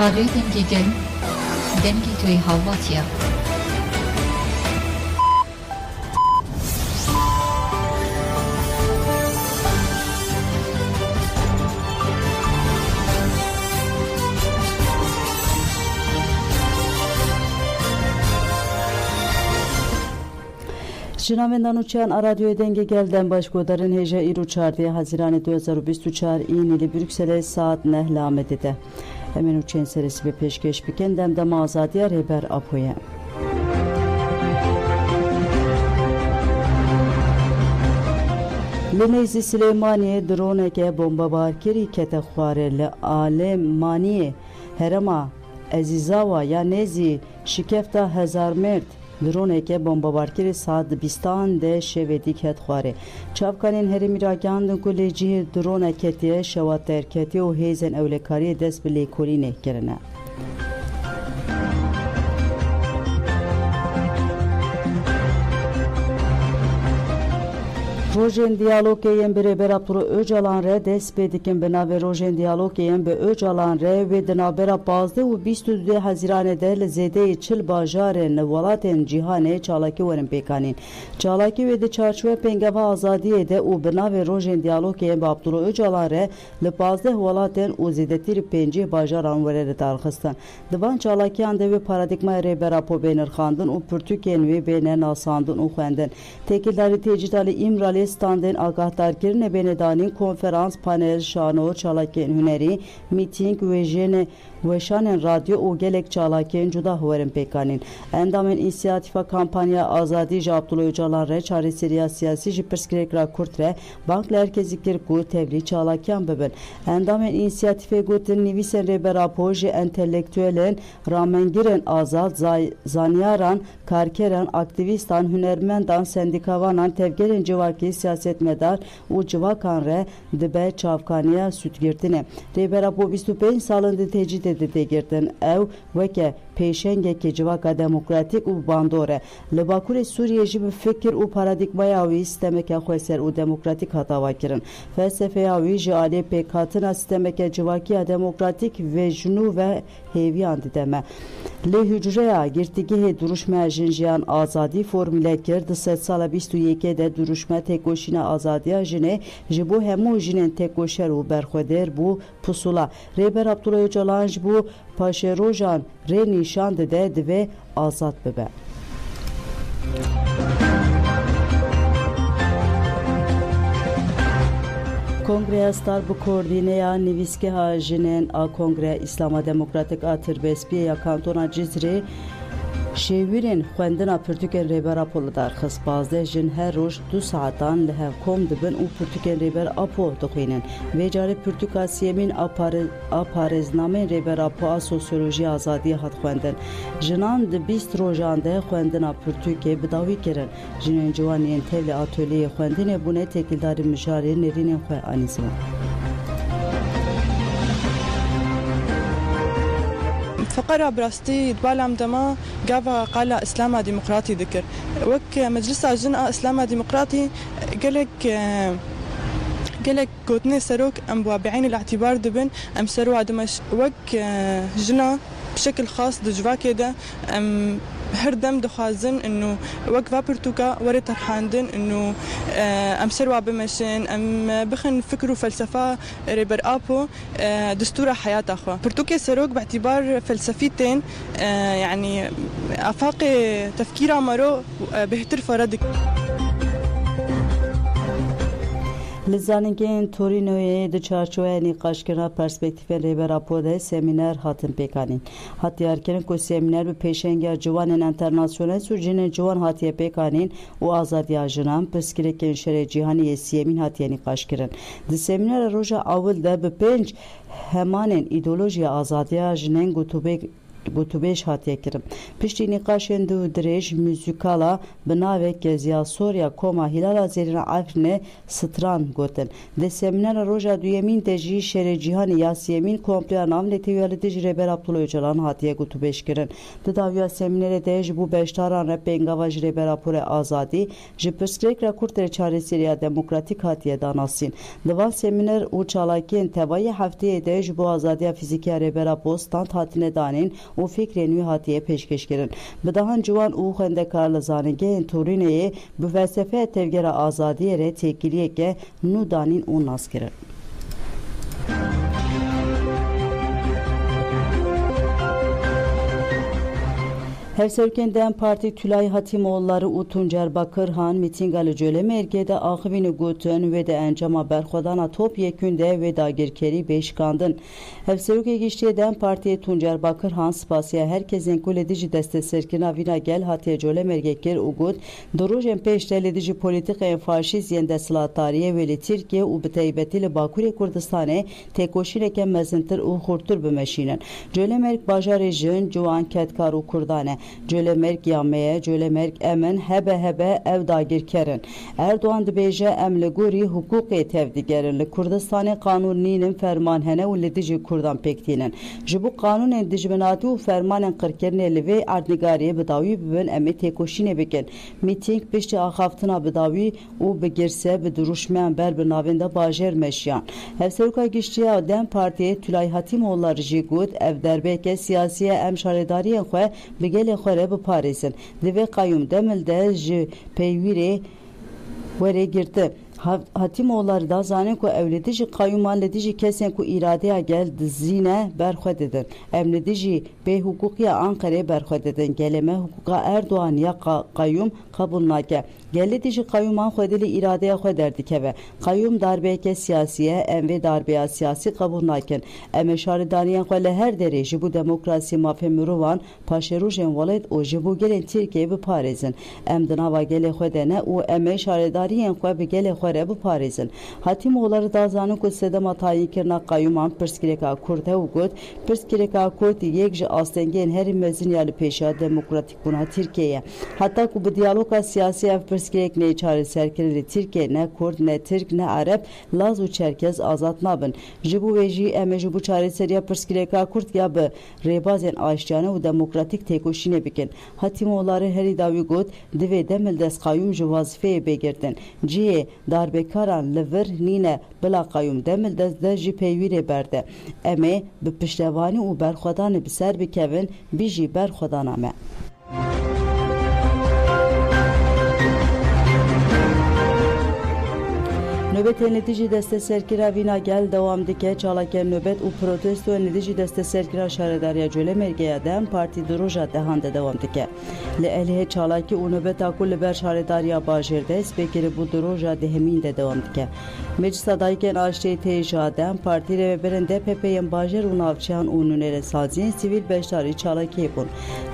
رادیوی دنگی گل دنگی توی هاواتیا Şinavendanoçyan radyoya denge gelden başkodarın heja iru çardiye Haziran 2024 İnili Brüksel'e saat nehlamedide. Hemen uçen serisi ve peşkeş biken demdem azadiye reber apoya. Lenezi Süleymaniye droneke bombabar kiri kete xwarele Alemaniye herema Ezizava ya nezi şikefta hezar mert droneke bombabarkiri saat bistan de şevedik het xware. Çavkanên herî Mîrakiyan ku lê cihê droneketiye şewat derketiye û hêzên ewlekariyê dest bi lêkolînê kirine. Rojên diyalogên bi Rêber Abdullah Öcalan re dest pê dikin bi navê Rojên diyalogên bi Öcalan re wê di navbera 15 û 22 Haziranê de li zêdeyê çil bajarên li welatên cîhanê çalakî werin pêkanîn. Çalakî wê di çarçoya pêngeva azadiyê de û bi navê Rojên diyalogên bi Abdullah Öcalan re li 15 welatên û zêdetirî 5 bajaran were li darxistin. Di van çalakiyan de wê paradigmaya Rêber Apo bênirxandin û pirtûkên wê bêne nasandin û xwendin. Têkildarî têcîtalî İmralê standên agahdar-kirine bênedanîn konferans, panel, şano, çalakên hunerî, mîtîng wê weşanên radyo û gelek çalakên cuda werin pêkanîn. Endamên înisiyatîfa kampanya Azadî ji Abdullah Öcalan re çarêseriya siyasî ji pirsgirêkira Kurd re bank li herkesî kir ku tevlî çalakiyan bibin. Endamên înisiyatîfê gotin nivîsên Rêber Apo ji entelektüelên, ramengirên azad, zanyaran, karkeran, aktivîstan, hunermendan, sendîkavanan, tevgerên civakî siyasetmedar û civakan re dibe çavkaniya sütgirtinê. Rêber Apo 25 salên di tecîd girtin ew weke pêşengekê civaka demokratîk û bandor e. Li Bakurê Sûriyê jî bi fikir û paradigmaya wî sistemeke xweser û demokratîk hatava kirin. Felsefeya wî ji alê pêkhatina sistemeke civakiya demokratîk ve jinû ve hêviyan dideme. Lê hücreya girtîgehê duruşmeya jinjiyan azadî formüle kir di sed sala 21 de duruşme têkoşîna azadiya jinê ji bo hemû jinên têkoşer û berxwedêr bû pusula. Rêber Abdullah Öcalan ji bo paşerojan rê nîşan dide divê azad bibe. Kongreya Star bu koordîneya nivîsgeha jinên a Kongreya İslama Demokratik a Tirbespiye ya Kantona Cizrê şêwîrên xwendina pirtûkên Rêber Apo li darxist. Bazdeh jin her roj 2 saetan li hevkom dibin û pirtûkên Rêber Apo dixwînin. Vê carê pirtûka sêmîn a parêznameyên Rêber Apo a sosyolojiya azadiyê hat xwendin. Jinan di 20 rojan de xwendina pirtûkê bi dawî kirin. Jinên ciwan yên tevlî atölyeyê xwendinê bûne têkildarî mijarê nêrînên xwe anîzin. فقرة براستي دبالام دما قاوا قال إسلاما ديمقراطي ذكر وك مجلس جنأ إسلاما ديمقراطي قالك كوتني سروك أم بعين الاعتبار دبن أم سروا دمش وك جنا بشكل خاص دجوا كده أم هردم دخازن إنه وك فابرتوكا وري ترحاندن إنه أم سروا بمشين أم بخن فكروا فلسفة ريبر أبو دستور حياة أخوة برتوكي سروك باعتبار فلسفيتين يعني آفاق تفكير مرو بهتر فردك Li zanîngehên Torinoyê di çarçoya nîqaşkirina perspektîfên Rêber Apo de semîner hatin pêkanîn. Hatiyarkirin ku semîner bi pêşengeya ciwanên internasyonel û jinên ciwan hatiye pêkanîn û azadiya jinan pirsgirêkên şerê cîhanî sêmîn hatiye nîqaşkirin. Di semînera roja awil de bi 5 hemanên îdeolojiya azadiya jinên gotûbêk گوتوبیش هاتیه کرم. پشتی نقاشن دو درێژ موزیکالا بناوێک گەزیا سۆریا کۆما هیلالا زێرینە عفرنێ ستران گوتن. دە سێمینەرە ڕۆژا دویەمین دەژی شێرە جیهانی یاسیەمین کۆمپلیا ناملێتیویا لە دژ رێبەر عەبدوڵڵا ئۆجەلان هاتیە گوتوبێشکردن. دداویا سێمینەرە دەیە ji بۆ بەشداران رە پێنگاوا ji rêberaporê azadî ji pirsgirêkira Kurtê çarêseriya demokratîk hatiye danasîn. Di van semîner û çalakiyên tevayê hefteyê de ji bo azadiya fîzîkiya rêbera stand hatine danîn û fikrên wî hatiye pêşkêşkirin. Bi dahan ciwan û xwendekar li zanîngehên Torîneyê bi felsefeya tevgera azadiyê re têkiliyeke nû danîn û nas kirin. Hevsevkên Dem Partî Tülay Hatîmoğulları û Tuncer Bakırhan mîtînga li Colemêrgê axivîne gotin wê de encama berxwedana top yekûn de wê dagirkerî bêşikandin. Hevsevkê Giştiyê Dem Partiyê Tuncer Bakırhan spasiya herkesên ku li dijî desteserkirina vîna gel hatiye Colemêrgê kir û got di rojên pêş de li dijî polîtikayên faşîst yên desthilatdariyê wê li Tirkiye û bi taybetî li Bakurê Kurdistanê têkoşîneke mezintir û xurtur bimeşînin. Colemêrg bajarê jin, ciwan, ketkar û Kurdan e. Colemêrg yameye, Colemêrg emin hebe ev dagirkerin. Erdoğan dibêje em li gorî hukukê tev digerin. Li Kurdistanê qanûn nînin ferman hene û li dijî Kurdan pêktînin. Ji bo qanûnên dijminatî û fermanên qirkirinê li vê erdnigariyê bidawî bibin em ê têkoşînê bikin. Mîtîng piştî axaftina bidawî û bi girse bi duruşmeyan ber bi navên de bajêr meşiyan. Hevsevka Giştiya Dem Partiyê Tülay Hatîmoğulları jî got ev derbeke siyasiye em şarêdariyên xwe bi gelê xwe re biparêzin. Divê Qayyum Demil de ji peyvîrê werê girti. Hatîmoğulları da zanin ku ew li dijî qayyûman li dijî kesên ku îradeya gel dizîne berxwe didin. Em li dijî bêhuquqiya Ankara'yê berxwe didin. Gelê me huquqa Erdoğan ya qayyûm qebûl nake. Gel li dijî qayyûman xwe dilê îradeya xwe derdikeve. Qayyûm darbeyeke siyasiye em vê darbeya siyasî qebûl nakin. Em ê şarêdariyên xwe li her derê ji bo demokrasî mafê mirovan paşerojên welêt û ji bo gelên Tirkiyeyê biparêzin. Em di nava gelê xwe de ne û em ê şarêdariyên xwe bi gelê xwe re biparêzin. Hatîmoğulları da zanin ku sedema tayînkirina qayyûman pirsgirêka Kurd he û got pirsgirêka Kurd yek ji astengehên herî mezin ya li pêşiya demokratîkbûna Tirkiyeyê. Heta ku bi diyaloga siyasî ev pirsgirêk nê çareserkirin li Tirkiye ne Kurd ne Tirk ne Arab Laz û Çerkez azad nabin. Ji bo wê jî em ê ji bo çareseriya pirsgirêka Kurd ya bi rêbazên aştiyane û demokratîk têkoşînê bikin. Hatîmoğulları herî dawî got divê Demil dest qayyûm ji wazifeyê bêgirtin. Ciyê darbekaran li vir nîne bila Qayyum Demil dest de jî peyvîrê berde. Em ê bi piştevanî û berxwedanê bi ser bikevin bî jî berxwedana me. Nöbetên li dijî desteserkira vîna gel dewam dike. Çalakên nöbet û protestoyên li dijî desteserkira şaredariya Colemêrgê Dem Partî di roja dehan de dewam dike. Li Êlihê çalakî û nöbeta ku li ber şaredariya bajêr de spêkirî bû di roja dehemîn de dewam dike. Meclisa Dayikên Aştê têja Dem Partî rêveberên DPP'yên bajêr û navçeyan û nûnerên saziyên sivîl beşdarî çalakiyê bûn.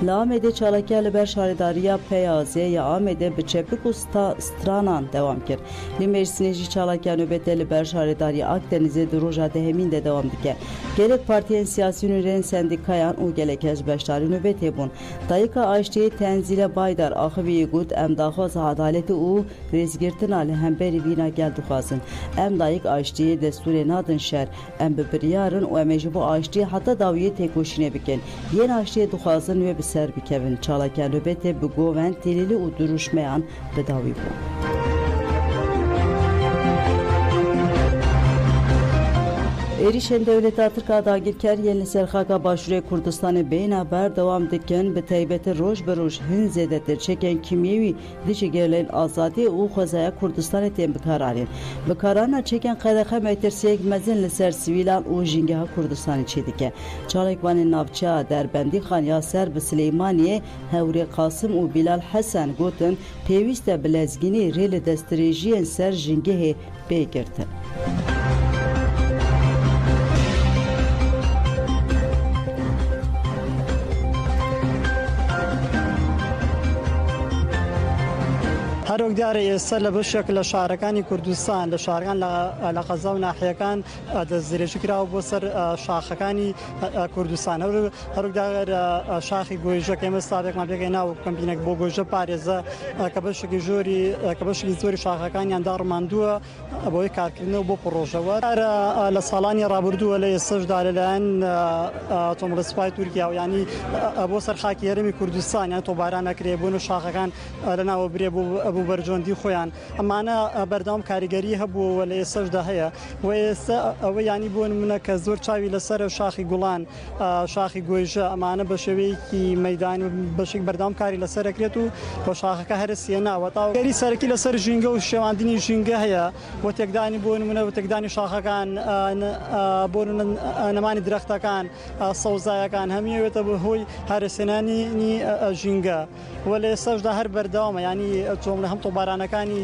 Li Amedê çalakiya li ber şaredariya Peyazê ya Amedê bi çeplik û stranan dewam kir. Li Mêrsînê jî çalakya nöbetê li ber şaredariya Akdenizê di roja dehemîn de dewam dike. Gelek partiyên siyasî nûnerên sendikayan û gelek hezbeşdarî nöbetê bûn. Dayika Aştê Tenzîle Baydar axivî got em daxwaza adaletê û rêzgirtina li hemberî vîna gel dixwazin. Em dayîk Aştiyê destûrê nadin şer. Em bi biryarin û em ê ji bo Aştiyê heta dawiyê têkoşînê bikin. Yên Aştiyê dixwazin wê bi ser bikevin. Çalakya nöbetê bi govend têlîlî û duruşmeyan bi dawî bûn. Êrişên Dewleta Tirka dagirker yên li ser xaka Başûrê Kurdistanê bêhna berdewam dikin bi taybetî roj bi roj hin zêdetir çekên kimyewî dijî gerlên azadî û xwezaya Kurdistanê tên bikaranîn. Bikarana çekên qedexe metirsiyek mezin li ser sivîlan û jîngeha Kurdistanê çê dike. Çalekvanên navçeya Derbendî Xan Yaser bi Silêmaniyê Hewrê Qasım û Bilal Hesen gotin pêwîst e bi lezgînî rê li destdirêjiyên ser jîngehê bêgirtin. هەروەک دیارە ئێستا لە بەشێک لە شارەکانی کوردستان لە شارەکان لە قەزا و ناحیەکان دەستگیرێکی کراوە بۆ سەر شاخەکانی کوردستان هەروەک دیار شاخی گۆیژە کە ئێمە سابێکمان پێگەینا و کەمپینێک بۆ گۆیژە پارێزە کە بەشێکی زۆری شاخەکانیان داڕماندووە بۆی کارکردنەوە بۆ پرۆژەوە لە ساڵانی ڕابردووە لە ئێستاشدا لەلایەن تۆمڕسپای تورکیا و ینی بۆ سەر خاکی هەرێمی کوردستان یان تۆباران نەکرێ بۆ شاخەکان لەناوە برێ بوو بەرجۆندی خۆیان ئەمانە بەردەوام کاریگەری هەبووە لە ئێستاشدا هەیە و ئێستا ئەوە ینی بۆ نمونە کە زۆر چاوی لەسەر شاخی گوڵان شاخی گۆیژە ئەمانە بە شێوەیەکی مەدان و بەشێک بەردەوام کاری لەسەرەکرێت و بۆ شاخەکە هەرسیە ناوە تاگەری سەرەکی لەسەر ژینگە و شێواندنی ژینگە هەیە بۆ تێکدانی بۆ نمونە بە تێکدانی شاخەکان بۆ نەمانی درەختەکان سەوزایەکان هەمیەوێتە بە هۆی هەرسێنانی ژینگە و لە ئێستاشدا هەر بەردەوامە ینی چۆن هەم تۆبارانەکانی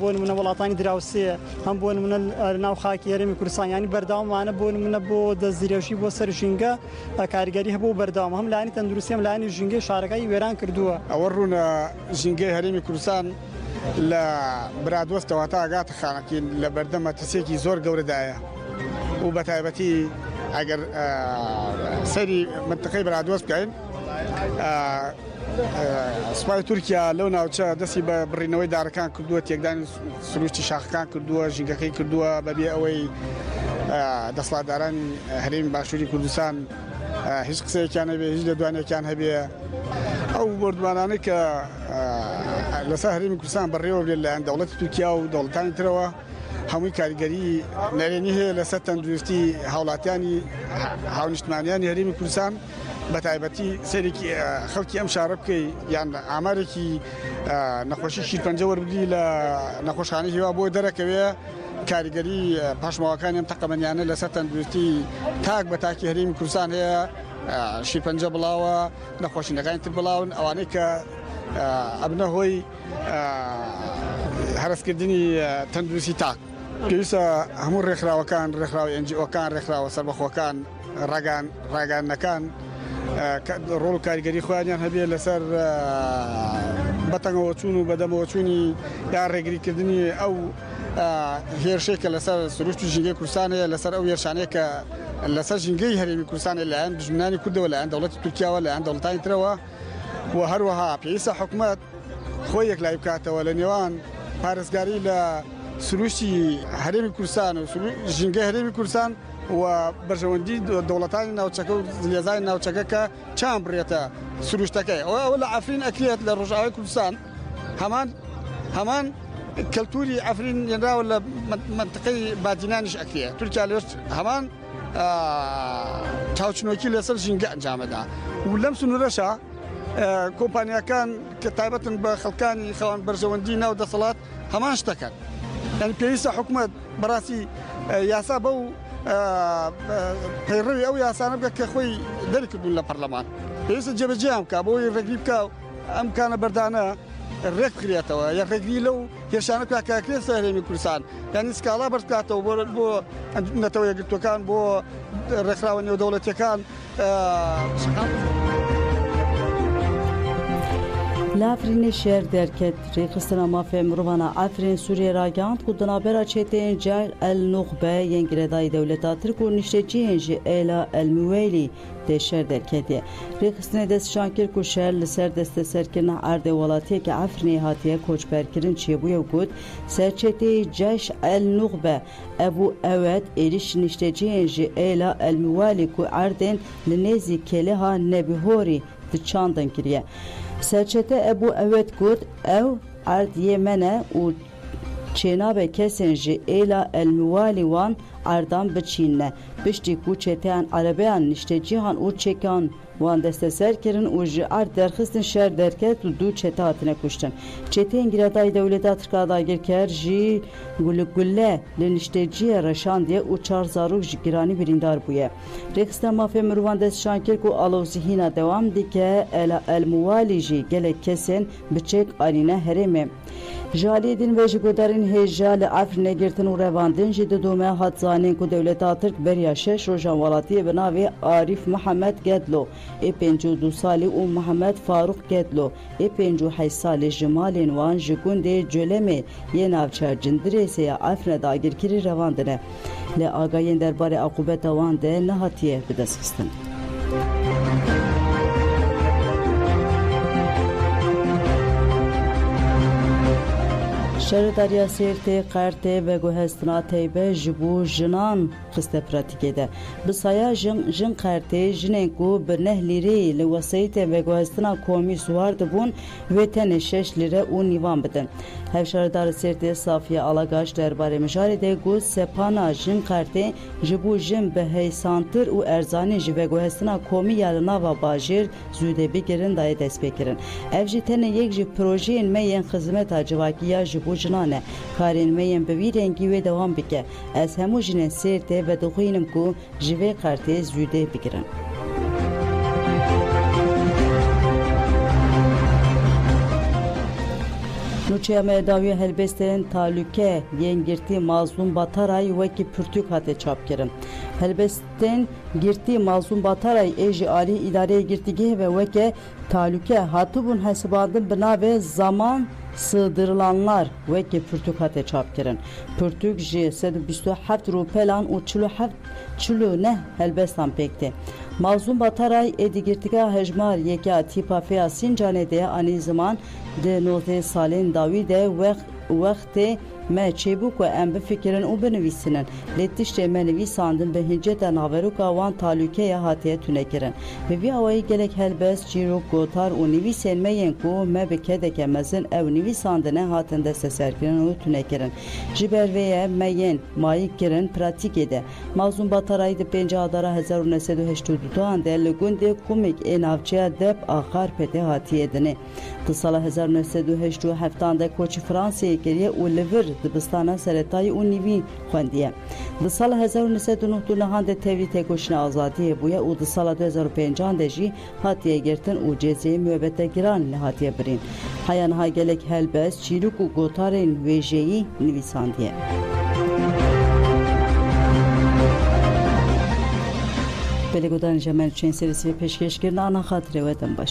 بۆ نمونە وڵاتانی دراوسێ هەم بۆ نمونە ناو خاکی هەرێمی کوردستان ینی بەردەوامانە بۆ نمونە بۆ دەستگیرێشی بۆ سەر ژینگە کاریگەری هەبوو بەردەوام هەم لایانی تەندروستی هەم لایانی ژینگەی شارەکەی وێران کردووە ئەوە ڕوونە ژینگەی هەرێمی کوردستان لە برادۆستەوە تا ئاگاتە خانەکەین لە بەردەمە تەسێکی زۆر گەورەدایە و بە تایبەتی ئەگەر سەری منتقەی برادۆست بکەین سوپای تورکیا لەو ناوچە دەستی بە بڕینەوەی دارەکان کردووە تێکدانی سروشتی شاخەکان کردووە ژینگەکەی کردووە بەبێ ئەوەی دەسڵاتداران هەرێمی باشووری کوردستان هیچ قسەیەکیان هەبێ هیچ لە دوانێکیان هەبێ ئەو بردوانانەی کە لەسەر هەرێمی کوردستان بەڕێوە بێت لەلایەن دەوڵەتی تورکیا و دەوڵەتانی ترەوە هەمووی کاریگەری نەرێنی هەیە لەسەر تەندروستی هاوڵاتیانی هاونیشتمانیانی هەرێمی کوردستان بە تایبەتی سەرێکی خەڵکی ئەم شارە بکەی یان ئامارێکی نەخۆشی شیرپەنجە وەربگری لە نەخۆشخانەی هێوا بۆ دەرەکەوێ کاریگەری پاشماوەکانی ئەم تەقەمەنیانە لەسەر تەندروستی تاک بە تاکی هەرێمی کوردستان هەیە شیرپەنجە بڵاوە نەخۆشینەکانی تر بڵاون ئەوانەی کە ئەبنە هۆی هەرسکردنی تەندروستی تاک پێویستە هەموو ڕێکخراوەکان ڕێکخراوی NGOکان ڕێکخراوە سەربەخۆکان ڕاگەاندنەکان ڕۆڵ و کاریگەری خۆیانیان هەبێ لەسەر بەتەنگەوە چوون و بەدەمەوە چوونی یان ڕێگریکردنی ئەو هێرشەی کە لەسەر سروشت و ژینگەی کوردستان هەیە لەسەر ئەو هێرشانەیە کە لەسەر ژینگەی هەرێمی کوردستان لایەن دژمنانی کوردەوە لایەن دەوڵەتی تورکیاوە لایەن دەوڵەتانی ترەوە و هەروەها پێویستە حکوومەت خۆی یەکلای بکاتەوە لە نێوان پارێزگاری لە سروشتی هەرێمی کوردستان و ژینگەی هەرێمی کوردستان و بەرژەوەندی دەوڵەتانی ناوچەکە و لێزانی ناوچەکە کە چان بڕێتە سروشتەکەی ئەوە لە ئەفرین ئەکرێت لە ڕۆژاوای کوردستان هەمان کەلتوری ئەفرین یەنراوە لە منتقەی بادینانیش ئەکرێت تورکیا لێش هەمان چاوچنۆکی لەسەر ژینگە ئەنجامەدا و لەم سنوورەشە کۆمپانیەکان کە تایبەتن بە خەڵکانی خەوان بەرژەوەندی ناو دەسەڵات هەمان شتەکەن یعنی پێویستە حکوومەت بەڕاستی یاسا بەو پەیڕەوی ئەو یاسانە بکە کە خۆی دەرکردوون لە پەرلەمان پێویستە جێبەجێیان بکە بۆی ڕێگری بکە ئەم کانە بەردانە ڕێک بکرێتەوە یا ڕێگری لەو هێرشانە کاکرێت سەر هەرێمی کوردستان یانی سکاڵا بەرز بکاتەوە بۆ نەتەوە یەکگرتوەکان بۆ ڕێکخراوە نێودەوڵەتیەکان لافرین شهر درکت ریخستنا مافیا مروانه افرین سوریه راگاند خود نابرا چتین جایل النخبه ینگردای دولتا ترک و نشتجی هنجی ایلا المویلی ده شهر درکتیه ریخستنا دست شانکر کو شهر لسر دست سرکرنه ارده ولاتیه که افرینی هاتیه کوچ برکرین چیه بویا گود سرچتی جایش النخبه ابو اوید ایریش نشتجی هنجی ایلا المویلی کو اردن لنزی کلی ها نبیهوری دچاندن کریه سرچته ابو اوید گود او ارد یمنه و چنابه کسین جی ایلا الموالی وان اردان بچینه بشتی کو چتهان عربیان نشته جیهان او چکان وان دسته سر کرن و جی ارد درخستن شهر درکت و دو چته هاتنه کشتن چته انگیردای دولتا ترکادا گرکر جی گله لنشته جی رشاندیه و 4000 جی گرانی بریندار بویه رخصتا مافیا مروان دست شانکر کو آلو زهینا دوام دی که الموالی جی گله کسین بچک آرینه هرمه Jalidin ve jigudarin heja li Afrinê girtin û revandin jî di dome hat zanîn ku dewleta Tirk beriya 6 rojan welatiyê bi navê Arîf Mihemed Gedlo ê 52 salî û Mihemed Farûq Gedlo ê 58 salî ji malên wan ji gundê Colemê yê navçeya Cindirêsê ya Afrinê dagirkirî revandine. Lê agahiyên derbarê aqubeta wan de nehatiye bidestxistin. Şeredariya Sêrtê, Qertê ve guhestina Teybe ji bo jinan xiste pratikê de. Bi saya jin Qertê jinên ku bi 9 lîreyê li wesayîtê veguhestina komî swar dibûn wê tenê 6 lîre û nîvan bidin. Hevşaredara Sêrtê Safiye Alagaş derbarê mijarê de got sepana jin Qertê ji bo jin bi heysantir û erzanî ji veguhestina komî ya li nava bajêr zûdê bigirin dayê destpêkirin. Ev jî tenê yek ji projeyên me yên xizmeta civakiya ji bo jinan e. Karên me yên bi vî rengî wê dewam bike. Ez hemû jinên Sêrtê ve dixwînim ku ji vê Qertê zûdê bigirin. Nûçeya Mehdawiya helbestên talûke yên girtî Mazlûm Batarayê wekî pirtûk hate çapkirin. Helbestên girtî Mazlûm Batarayê ê ji alî îdareyê girtîgehê ve weke talûke hatibûn hesibandin bi navê Zaman Sığdırılanlar wekî pirtûk hate çapkirin. Pirtûk ji 127 rûpelan û 49 helbestan pêk tê. Mazlûm Batarayê ê digirtîgeha hejmar yeka tîpa feya Sincanê de anî ziman di 19 salên dawî de wextê me çêbû ku em bifikirin û binivîsinin. Lê tiştê me nivîsandin bi hinceta naveroka wan talûkeye hatiye tûnekirin. Bi vî awayî gelek helbest, çîrok, gotar û nivîsên me yên ku me bi kedeke mezin ew nivîsandine hatin desteserkirin û tûnekirin. Ji ber vê ye me yên mayî kirin pratîkê de. Mazlûm Batarayê di 5 adara 1982 de li gundê Kumik ê navçeya Dep a Xarpêtê hatiye dinê. Di sala 1987 de koçî Fransayê kiriye û li vir dibistana seretayî û nîvî xwendiye. Di sala 1999 de tevlî têkoşîna azadiyê bûye û di sala 2005 de jî hatiye girtin û cezayê müebbete giran li hatiye birîn. Heya niha gelek helbest, çîrok û gotarên wêjeyî nivîsandiye. Belê godarên jemen çên serî pêşkêşkirina ana xatirê we din baş.